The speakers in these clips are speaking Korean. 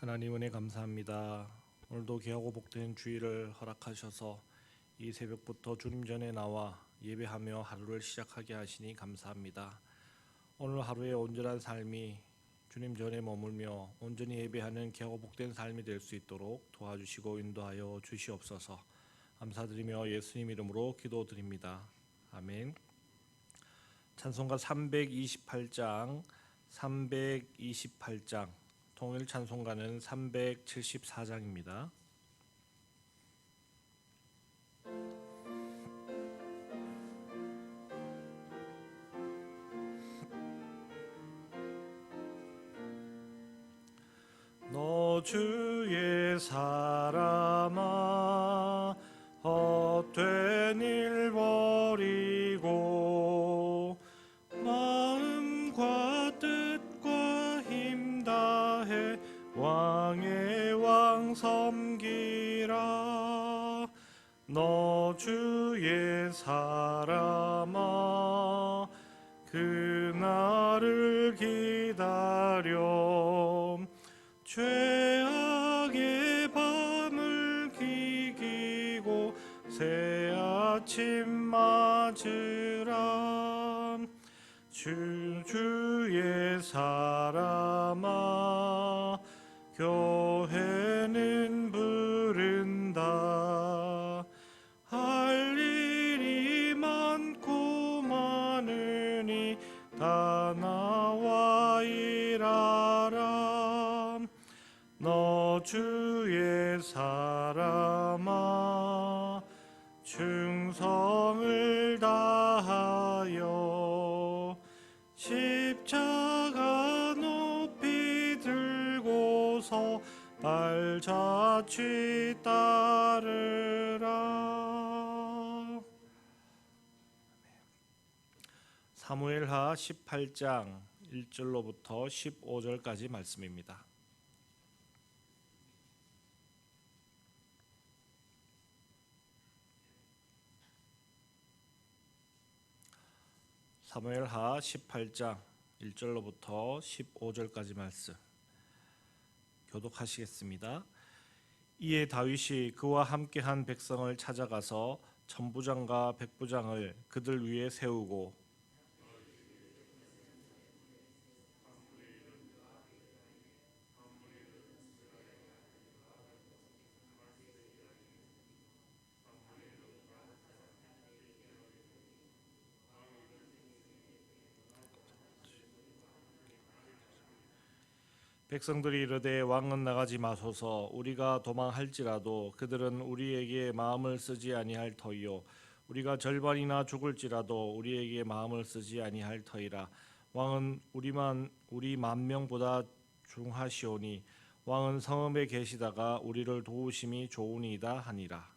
하나님 은혜 감사합니다. 오늘도 귀하고 복된 주일을 허락하셔서 이 새벽부터 주님 전에 나와 예배하며 하루를 시작하게 하시니 감사합니다. 오늘 하루의 온전한 삶이 주님 전에 머물며 온전히 예배하는 귀하고 복된 삶이 될 수 있도록 도와주시고 인도하여 주시옵소서. 감사드리며 예수님 이름으로 기도드립니다. 아멘. 찬송가 328장 통일 찬송가는 374장입니다. 너 주의 사람아 헛된 일 버리고 마음과 뜻과 힘 다해 왕의 왕 섬기라. 너 주의 사람아 그날을 기다려 죄악의 밤을 기기고 새 아침 맞으라. 주의 사람아 교회는 부른다. 할 일이 많고 많으니 다 나와 일하라. 너 주의 사람아 충성을 다하여 십자가 높이 들고서 발자취 따르라. 사무엘하 18장 1절로부터 15절까지 말씀입니다. 사무엘하 18장 1절로부터 15절까지 말씀 교독하시겠습니다. 이에 다윗이 그와 함께한 백성을 찾아가서 천부장과 백부장을 그들 위에 세우고 백성들이 이르되 왕은 나가지 마소서. 우리가 도망할지라도 그들은 우리에게 마음을 쓰지 아니할 터이요 우리가 절반이나 죽을지라도 우리에게 마음을 쓰지 아니할 터이라. 왕은 우리 만명보다 중하시오니 왕은 성읍에 계시다가 우리를 도우심이 좋으니이다 하니라.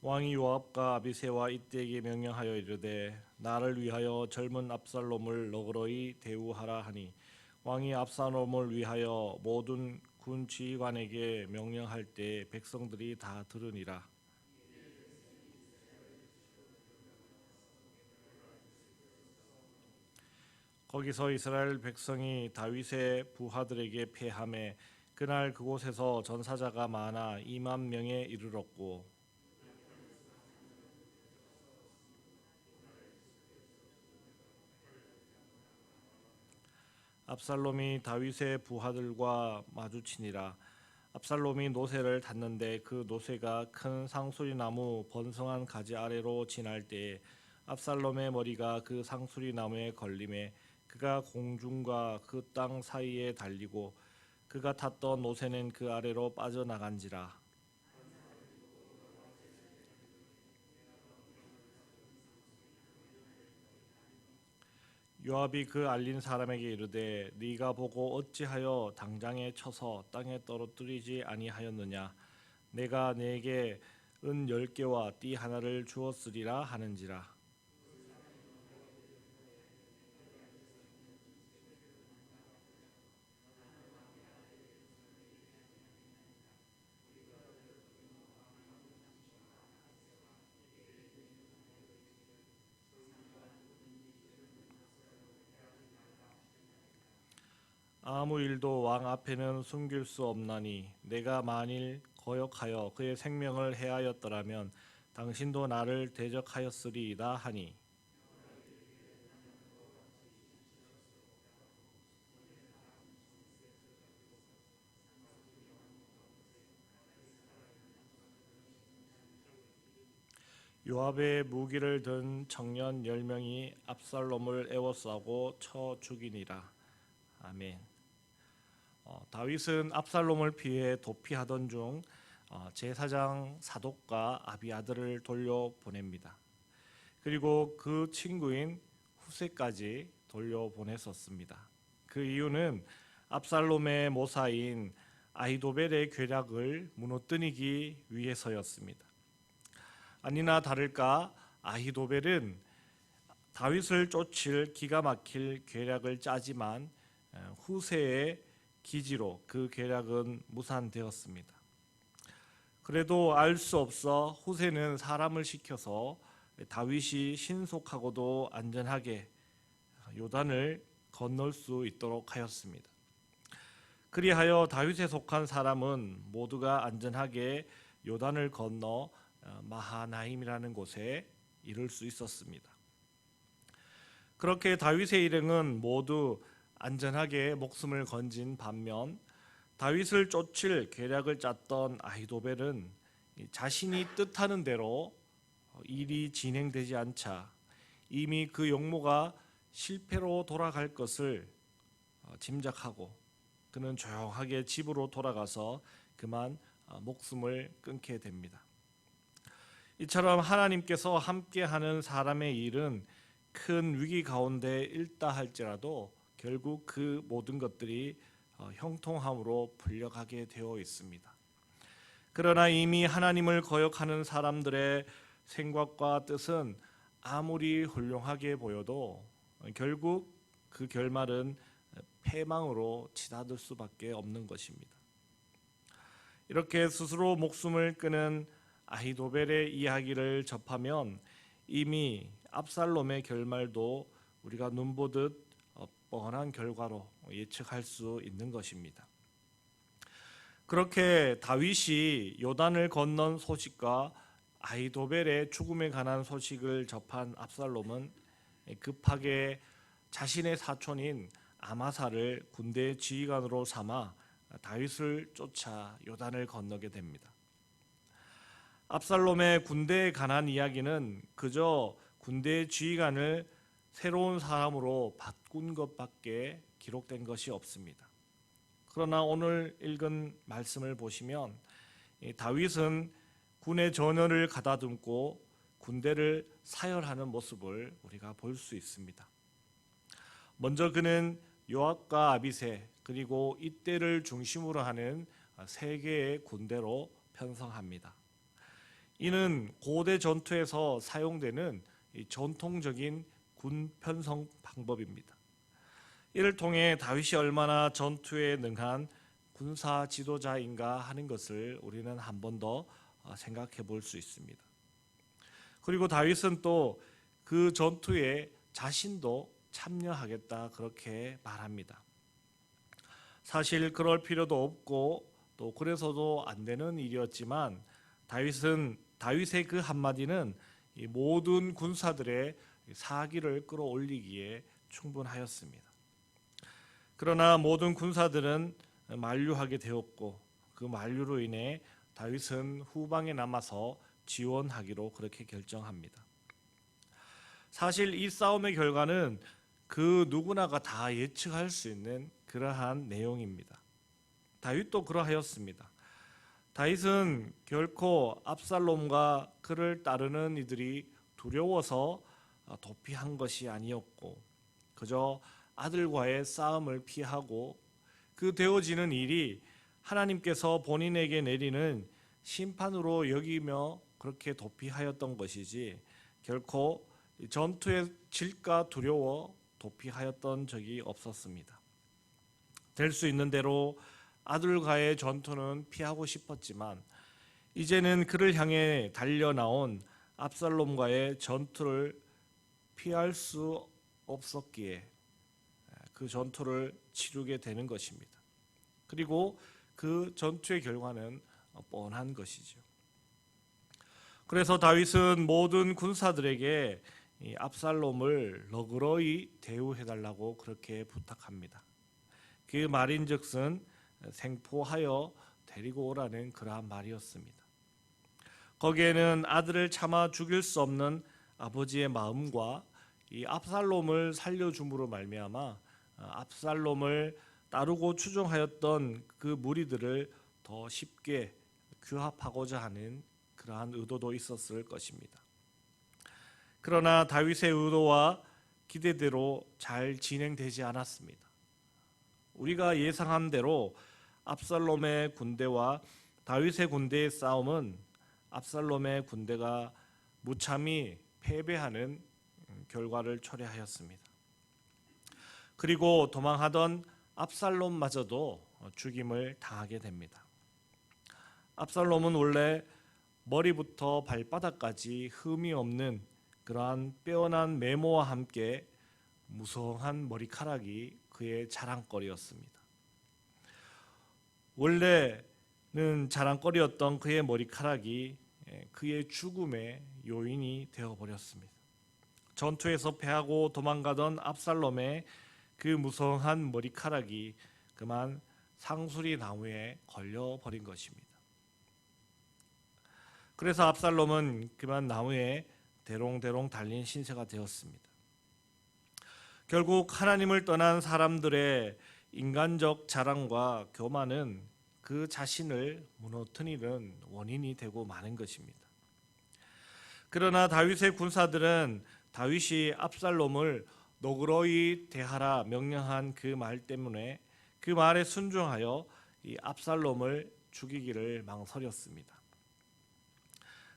왕이 요압과 아비새와 이때에게 명령하여 이르되 나를 위하여 젊은 압살롬을 너그러이 대우하라 하니 왕이 압살롬을 위하여 모든 군 지휘관에게 명령할 때 백성들이 다 들으니라. 거기서 이스라엘 백성이 다윗의 부하들에게 패하매 그날 그곳에서 전사자가 많아 2만 명에 이르렀고 압살롬이 다윗의 부하들과 마주치니라. 압살롬이 노새를 탔는데 그 노새가 큰 상수리나무 번성한 가지 아래로 지날 때에 압살롬의 머리가 그 상수리나무에 걸림에 그가 공중과 그 땅 사이에 달리고 그가 탔던 노새는 그 아래로 빠져나간지라. 요압이 그 알린 사람에게 이르되 네가 보고 어찌하여 당장에 쳐서 땅에 떨어뜨리지 아니하였느냐. 내가 네게 은 10개와 띠 하나를 주었으리라 하는지라. 아무 일도 왕 앞에는 숨길 수 없나니 내가 만일 거역하여 그의 생명을 해하였더라면 당신도 나를 대적하였으리이다 하니 요압의 무기를 든 청년 10명이 압살롬을 애워싸고 쳐 죽이니라. 아멘. 다윗은 압살롬을 피해 도피하던 중 제사장 사독과 아비아들을 돌려보냅니다. 그리고 그 친구인 후세까지 돌려보냈었습니다. 그 이유는 압살롬의 모사인 아히도벨의 괴략을 무너뜨리기 위해서였습니다. 아니나 다를까 아히도벨은 다윗을 쫓을 기가 막힐 계략을 짜지만 후세의 기지로 그 계략은 무산되었습니다. 그래도 알 수 없어 후세는 사람을 시켜서 다윗이 신속하고도 안전하게 요단을 건널 수 있도록 하였습니다. 그리하여 다윗에 속한 사람은 모두가 안전하게 요단을 건너 마하나임이라는 곳에 이를 수 있었습니다. 그렇게 다윗의 일행은 모두 안전하게 목숨을 건진 반면 다윗을 쫓을 계략을 짰던 아히도벨은 자신이 뜻하는 대로 일이 진행되지 않자 이미 그 용모가 실패로 돌아갈 것을 짐작하고 그는 조용하게 집으로 돌아가서 그만 목숨을 끊게 됩니다. 이처럼 하나님께서 함께하는 사람의 일은 큰 위기 가운데 일다 할지라도 결국 그 모든 것들이 형통함으로 풀려가게 되어 있습니다. 그러나 이미 하나님을 거역하는 사람들의 생각과 뜻은 아무리 훌륭하게 보여도 결국 그 결말은 패망으로 치닫을 수밖에 없는 것입니다. 이렇게 스스로 목숨을 끊은 아히도벨의 이야기를 접하면 이미 압살롬의 결말도 우리가 눈보듯 뻔한 결과로 예측할 수 있는 것입니다. 그렇게 다윗이 요단을 건넌 소식과 아히도벨의 죽음에 관한 소식을 접한 압살롬은 급하게 자신의 사촌인 아마사를 군대 지휘관으로 삼아 다윗을 쫓아 요단을 건너게 됩니다. 압살롬의 군대에 관한 이야기는 그저 군대 지휘관을 새로운 사람으로 바꾼 것밖에 기록된 것이 없습니다. 그러나 오늘 읽은 말씀을 보시면 다윗은 군의 전열을 가다듬고 군대를 사열하는 모습을 우리가 볼 수 있습니다. 먼저 그는 요압과 아비새 그리고 이때를 중심으로 하는 세 개의 군대로 편성합니다. 이는 고대 전투에서 사용되는 전통적인 군 편성 방법입니다. 이를 통해 다윗이 얼마나 전투에 능한 군사 지도자인가 하는 것을 우리는 한 번 더 생각해 볼 수 있습니다. 그리고 다윗은 또 그 전투에 자신도 참여하겠다 그렇게 말합니다. 사실 그럴 필요도 없고 또 그래서도 안 되는 일이었지만 다윗의 그 한마디는 이 모든 군사들의 사기를 끌어올리기에 충분하였습니다. 그러나 모든 군사들은 만류하게 되었고 그 만류로 인해 다윗은 후방에 남아서 지원하기로 그렇게 결정합니다. 사실 이 싸움의 결과는 그 누구나가 다 예측할 수 있는 그러한 내용입니다. 다윗도 그러하였습니다. 다윗은 결코 압살롬과 그를 따르는 이들이 두려워서 도피한 것이 아니었고 그저 아들과의 싸움을 피하고 그 되어지는 일이 하나님께서 본인에게 내리는 심판으로 여기며 그렇게 도피하였던 것이지 결코 전투에 질까 두려워 도피하였던 적이 없었습니다. 될 수 있는 대로 아들과의 전투는 피하고 싶었지만 이제는 그를 향해 달려나온 압살롬과의 전투를 피할 수 없었기에 그 전투를 치르게 되는 것입니다. 그리고 그 전투의 결과는 뻔한 것이죠. 그래서 다윗은 모든 군사들에게 이 압살롬을 너그러이 대우해달라고 그렇게 부탁합니다. 그 말인즉슨 생포하여 데리고 오라는 그러한 말이었습니다. 거기에는 아들을 차마 죽일 수 없는 아버지의 마음과 이 압살롬을 살려줌으로 말미암아 압살롬을 따르고 추종하였던 그 무리들을 더 쉽게 규합하고자 하는 그러한 의도도 있었을 것입니다. 그러나 다윗의 의도와 기대대로 잘 진행되지 않았습니다. 우리가 예상한 대로 압살롬의 군대와 다윗의 군대의 싸움은 압살롬의 군대가 무참히 패배하는 결과를 초래하였습니다. 그리고 도망하던 압살롬마저도 죽임을 당하게 됩니다. 압살롬은 원래 머리부터 발바닥까지 흠이 없는 그러한 빼어난 메모와 함께 무성한 머리카락이 그의 자랑거리였습니다. 원래는 자랑거리였던 그의 머리카락이 그의 죽음의 요인이 되어버렸습니다. 전투에서 패하고 도망가던 압살롬의 그 무성한 머리카락이 그만 상수리 나무에 걸려버린 것입니다. 그래서 압살롬은 그만 나무에 대롱대롱 달린 신세가 되었습니다. 결국 하나님을 떠난 사람들의 인간적 자랑과 교만은 그 자신을 무너뜨리는 원인이 되고 마는 것입니다. 그러나 다윗의 군사들은 다윗이 압살롬을 너그러이 대하라 명령한 그 말 때문에 그 말에 순종하여 이 압살롬을 죽이기를 망설였습니다.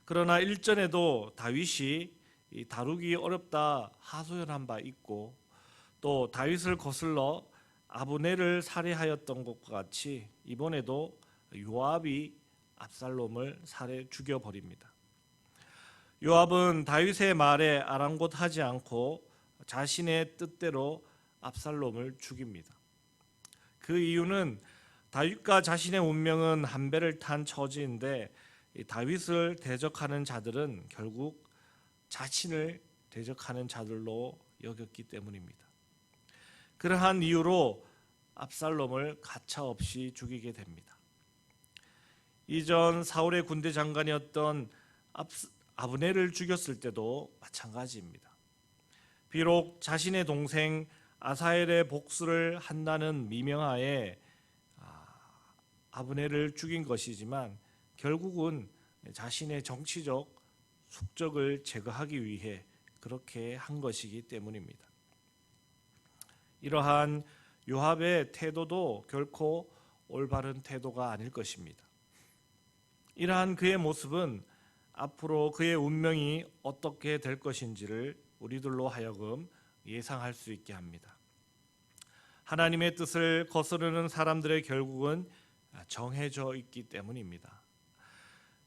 그러나 일전에도 다윗이 다루기 어렵다 하소연한 바 있고 또 다윗을 거슬러 아브넬을 살해하였던 것과 같이 이번에도 요압이 압살롬을 살해 죽여버립니다. 요압은 다윗의 말에 아랑곳하지 않고 자신의 뜻대로 압살롬을 죽입니다. 그 이유는 다윗과 자신의 운명은 한 배를 탄 처지인데 다윗을 대적하는 자들은 결국 자신을 대적하는 자들로 여겼기 때문입니다. 그러한 이유로 압살롬을 가차없이 죽이게 됩니다. 이전 사울의 군대 장관이었던 아브넬을 죽였을 때도 마찬가지입니다. 비록 자신의 동생 아사엘의 복수를 한다는 미명하에 아브넬을 죽인 것이지만 결국은 자신의 정치적 숙적을 제거하기 위해 그렇게 한 것이기 때문입니다. 이러한 요압의 태도도 결코 올바른 태도가 아닐 것입니다. 이러한 그의 모습은 앞으로 그의 운명이 어떻게 될 것인지를 우리들로 하여금 예상할 수 있게 합니다. 하나님의 뜻을 거스르는 사람들의 결국은 정해져 있기 때문입니다.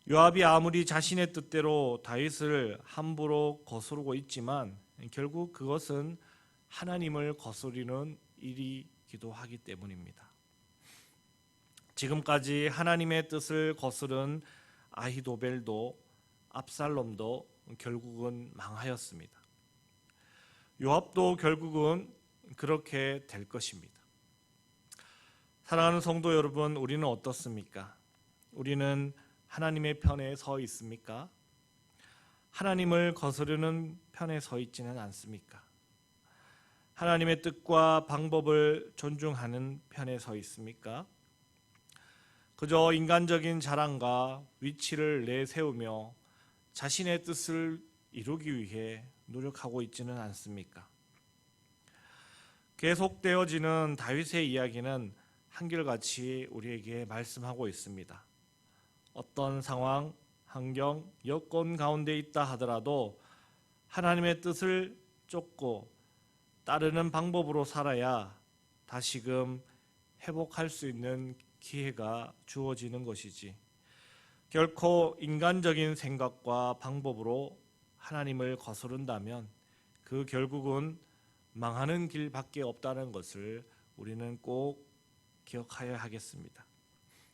요압이 아무리 자신의 뜻대로 다윗을 함부로 거스르고 있지만 결국 그것은 하나님을 거스르는 일이기도 하기 때문입니다. 지금까지 하나님의 뜻을 거스른 아히도벨도 압살롬도 결국은 망하였습니다. 요압도 결국은 그렇게 될 것입니다. 사랑하는 성도 여러분, 우리는 어떻습니까? 우리는 하나님의 편에 서 있습니까? 하나님을 거스르는 편에 서 있지는 않습니까? 하나님의 뜻과 방법을 존중하는 편에 서 있습니까? 그저 인간적인 자랑과 위치를 내세우며 자신의 뜻을 이루기 위해 노력하고 있지는 않습니까? 계속되어지는 다윗의 이야기는 한결같이 우리에게 말씀하고 있습니다. 어떤 상황, 환경, 여건 가운데 있다 하더라도 하나님의 뜻을 쫓고 따르는 방법으로 살아야 다시금 회복할 수 있는 기회가 주어지는 것이지 결코 인간적인 생각과 방법으로 하나님을 거스른다면 그 결국은 망하는 길밖에 없다는 것을 우리는 꼭 기억하여야 하겠습니다.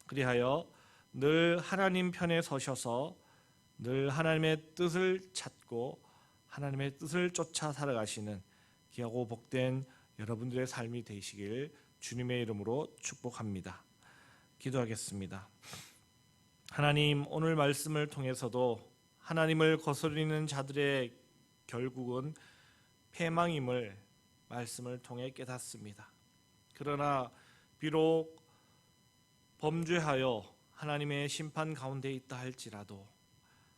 그리하여 늘 하나님 편에 서셔서 늘 하나님의 뜻을 찾고 하나님의 뜻을 쫓아 살아가시는 귀하고 복된 여러분들의 삶이 되시길 주님의 이름으로 축복합니다. 기도하겠습니다. 하나님, 오늘 말씀을 통해서도 하나님을 거스르는 자들의 결국은 패망임을 말씀을 통해 깨닫습니다. 그러나 비록 범죄하여 하나님의 심판 가운데 있다 할지라도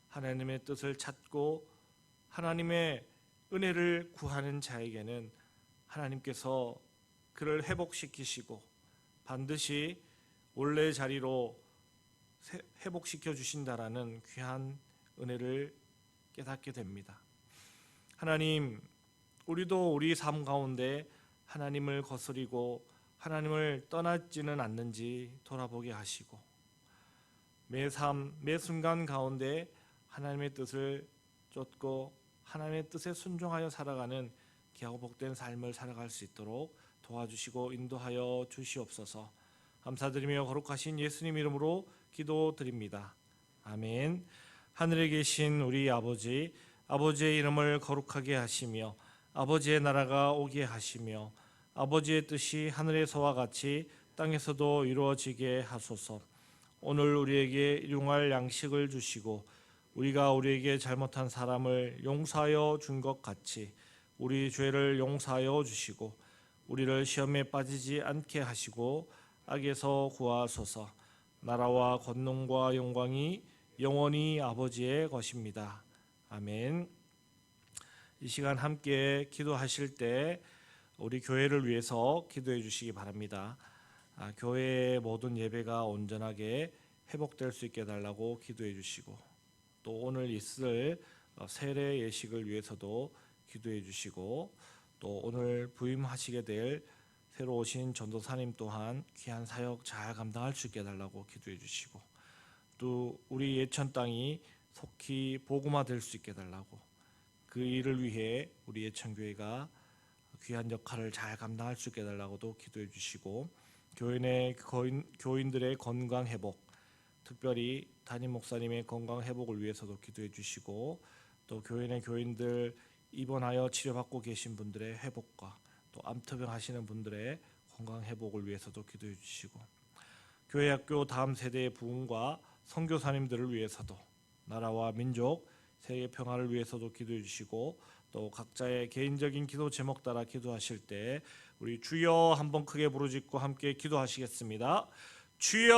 하나님의 뜻을 찾고 하나님의 은혜를 구하는 자에게는 하나님께서 그를 회복시키시고 반드시 원래 자리로 회복시켜 주신다라는 귀한 은혜를 깨닫게 됩니다. 하나님, 우리도 우리 삶 가운데 하나님을 거스리고 하나님을 떠나지는 않는지 돌아보게 하시고 매 삶, 매 순간 가운데 하나님의 뜻을 쫓고 하나님의 뜻에 순종하여 살아가는 귀하고 복된 삶을 살아갈 수 있도록 도와주시고 인도하여 주시옵소서. 감사드리며 거룩하신 예수님 이름으로 기도드립니다. 아멘. 하늘에 계신 우리 아버지, 아버지의 이름을 거룩하게 하시며 아버지의 나라가 오게 하시며 아버지의 뜻이 하늘에서와 같이 땅에서도 이루어지게 하소서. 오늘 우리에게 일용할 양식을 주시고 우리가 우리에게 잘못한 사람을 용서하여 준 것 같이 우리 죄를 용서하여 주시고 우리를 시험에 빠지지 않게 하시고 악에서 구하소서. 나라와 권능과 영광이 영원히 아버지의 것입니다. 아멘. 이 시간 함께 기도하실 때 우리 교회를 위해서 기도해 주시기 바랍니다. 교회의 모든 예배가 온전하게 회복될 수 있게 해달라고 기도해 주시고 또 오늘 있을 세례 예식을 위해서도 기도해 주시고 또 오늘 부임하시게 될 새로 오신 전도사님 또한 귀한 사역 잘 감당할 수 있게 해달라고 기도해 주시고 또 우리 예천 땅이 속히 복음화될 수 있게 해달라고 그 일을 위해 우리 예천교회가 귀한 역할을 잘 감당할 수 있게 해달라고도 기도해 주시고 교회 내 교인들의 건강 회복, 특별히 담임 목사님의 건강 회복을 위해서도 기도해 주시고 또 교회 내 교인들 입원하여 치료받고 계신 분들의 회복과 또 암투병 하시는 분들의 건강 회복을 위해서도 기도해 주시고 교회 학교 다음 세대의 부흥과 선교사님들을 위해서도 나라와 민족 세계 평화를 위해서도 기도해 주시고 또 각자의 개인적인 기도 제목 따라 기도하실 때 우리 주여 한번 크게 부르짖고 함께 기도하시겠습니다. 주여